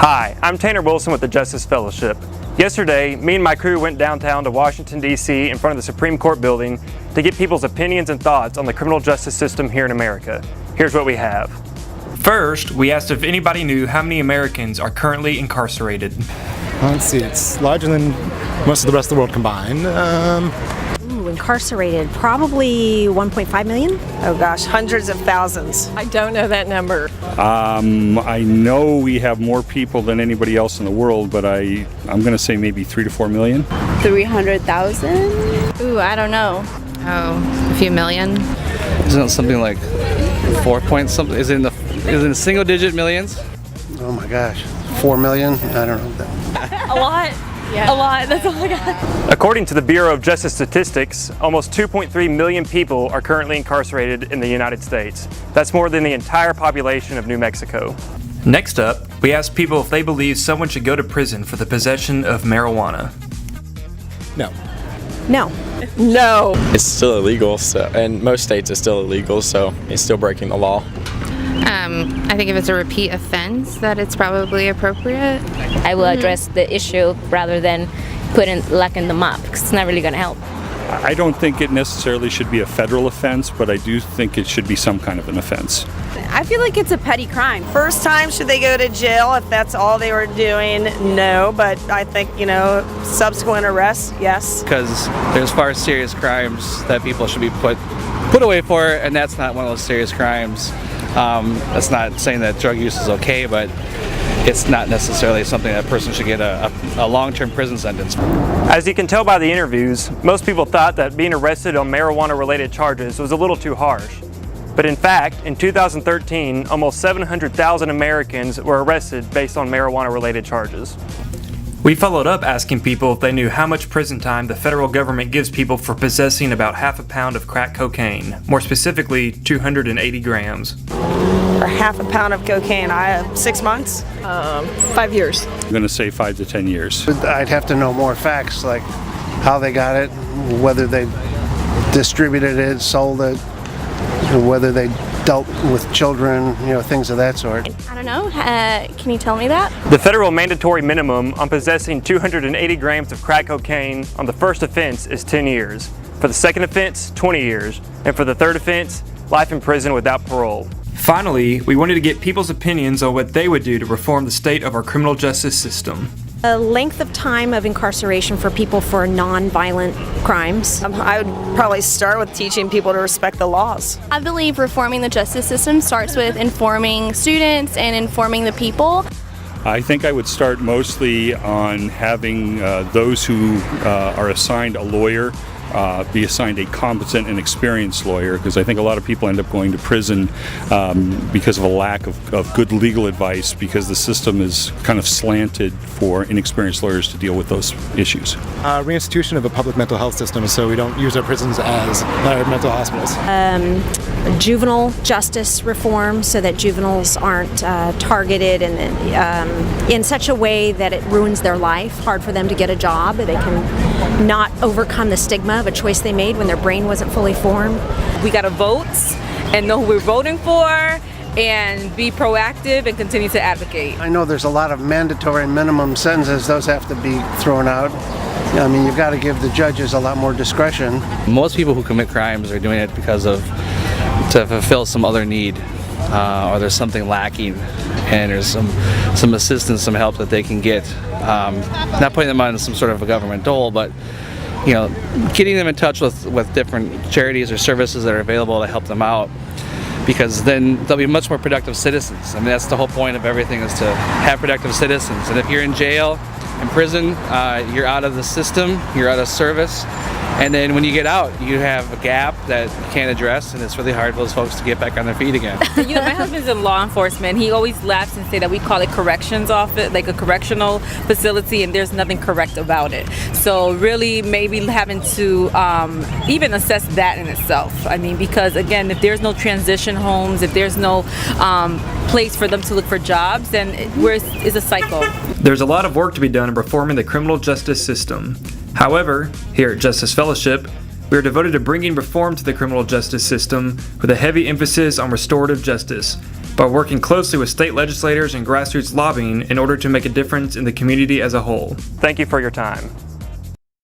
Hi, I'm Tanner Wilson with the Justice Fellowship. Yesterday, me and my crew went downtown to Washington, D.C. in front of the Supreme Court building to get people's opinions and thoughts on the criminal justice system here in America. Here's what we have. First, we asked if anybody knew how many Americans are currently incarcerated. Let's see, it's larger than most of the rest of the world combined. Incarcerated, probably 1.5 million. Oh gosh, hundreds of thousands. I don't know that number. I know we have more people than anybody else in the world, but I'm going to say maybe 3 to 4 million. 300,000? Ooh, I don't know. Oh, a few million. Isn't it something like 4 point something? Is it in single digit millions? Oh my gosh, 4 million? I don't know. A lot. Yeah. A lot, that's all I got. According to the Bureau of Justice Statistics, almost 2.3 million people are currently incarcerated in the United States. That's more than the entire population of New Mexico. Next up, we asked people if they believe someone should go to prison for the possession of marijuana. No. No. No. It's still illegal, and most states it's still illegal, so it's still breaking the law. I think if it's a repeat offense, that it's probably appropriate. I will address the issue rather than locking them up, because it's not really going to help. I don't think it necessarily should be a federal offense, but I do think it should be some kind of an offense. I feel like it's a petty crime. First time, should they go to jail if that's all they were doing? No, but I think, subsequent arrests, yes. Because there's far serious crimes that people should be put away for, and that's not one of those serious crimes. That's not saying that drug use is okay, but it's not necessarily something that a person should get a long-term prison sentence. As you can tell by the interviews, most people thought that being arrested on marijuana-related charges was a little too harsh. But in fact, in 2013, almost 700,000 Americans were arrested based on marijuana-related charges. We followed up asking people if they knew how much prison time the federal government gives people for possessing about half a pound of crack cocaine, more specifically 280 grams. For half a pound of cocaine, 6 months? 5 years. I'm going to say 5 to 10 years. I'd have to know more facts, like how they got it, whether they distributed it, sold it, whether they dealt with children, things of that sort. I don't know. Can you tell me that? The federal mandatory minimum on possessing 280 grams of crack cocaine on the first offense is 10 years. For the second offense, 20 years. And for the third offense, life in prison without parole. Finally, we wanted to get people's opinions on what they would do to reform the state of our criminal justice system. The length of time of incarceration for people for non-violent crimes. I would probably start with teaching people to respect the laws. I believe reforming the justice system starts with informing students and informing the people. I think I would start mostly on having those who are assigned a lawyer be assigned a competent and experienced lawyer, because I think a lot of people end up going to prison because of a lack of good legal advice, because the system is kind of slanted for inexperienced lawyers to deal with those issues. Reinstitution of a public mental health system so we don't use our prisons as mental hospitals. Juvenile justice reform so that juveniles aren't targeted and in such a way that it ruins their life, hard for them to get a job, they can not overcome the stigma of a choice they made when their brain wasn't fully formed. We got to vote and know who we're voting for and be proactive and continue to advocate. I know there's a lot of mandatory minimum sentences. Those have to be thrown out. I mean, you've got to give the judges a lot more discretion. Most people who commit crimes are doing it because to fulfill some other need, or there's something lacking, and there's some assistance, some help that they can get. Not putting them on some sort of a government dole, but getting them in touch with different charities or services that are available to help them out, because then they'll be much more productive citizens. I mean, that's the whole point of everything, is to have productive citizens. And if you're in jail, in prison, you're out of the system, you're out of service, and then when you get out, you have a gap that you can't address, and it's really hard for those folks to get back on their feet again. My husband's in law enforcement. He always laughs and say that we call it corrections office, like a correctional facility, and there's nothing correct about it. So really maybe having to even assess that in itself. I mean, because again, if there's no transition homes, if there's no place for them to look for jobs, then it's a cycle. There's a lot of work to be done in reforming the criminal justice system. However, here at Justice Fellowship, we are devoted to bringing reform to the criminal justice system with a heavy emphasis on restorative justice. by working closely with state legislators and grassroots lobbying in order to make a difference in the community as a whole. Thank you for your time.